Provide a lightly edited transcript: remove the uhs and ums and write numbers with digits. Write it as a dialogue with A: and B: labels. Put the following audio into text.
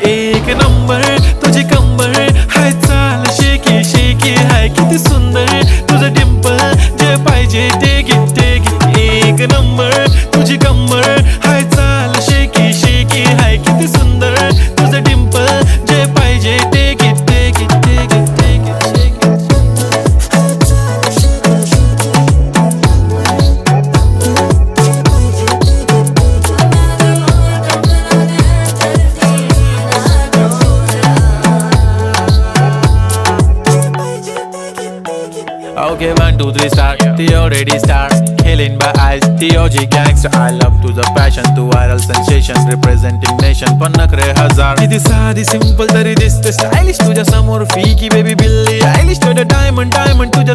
A: एक नंबर तुझी कंबर हाय, चाल शेकी शेकी हाय, किती सुंदर तुझं डिंपल, जे पाहिजे ते घे ते घे. एक नंबर तुझी कंबर हाय, चाल शेकी शेकी हाय, किती सुंदर तुझं डिंपल, जे पाहिजे ते घे ते घे ते घे ते घे. Okay, 1, 2, 3 start. The already start. Killing by eyes. The OG gangster. I love to the passion, to viral sensation, representing nation. पण नखरे हजार. किती साधी simple तरी दिसते stylish. तुझ्या समोर फीकी baby बिल्ली. Stylish to the diamond, diamond तुझ्या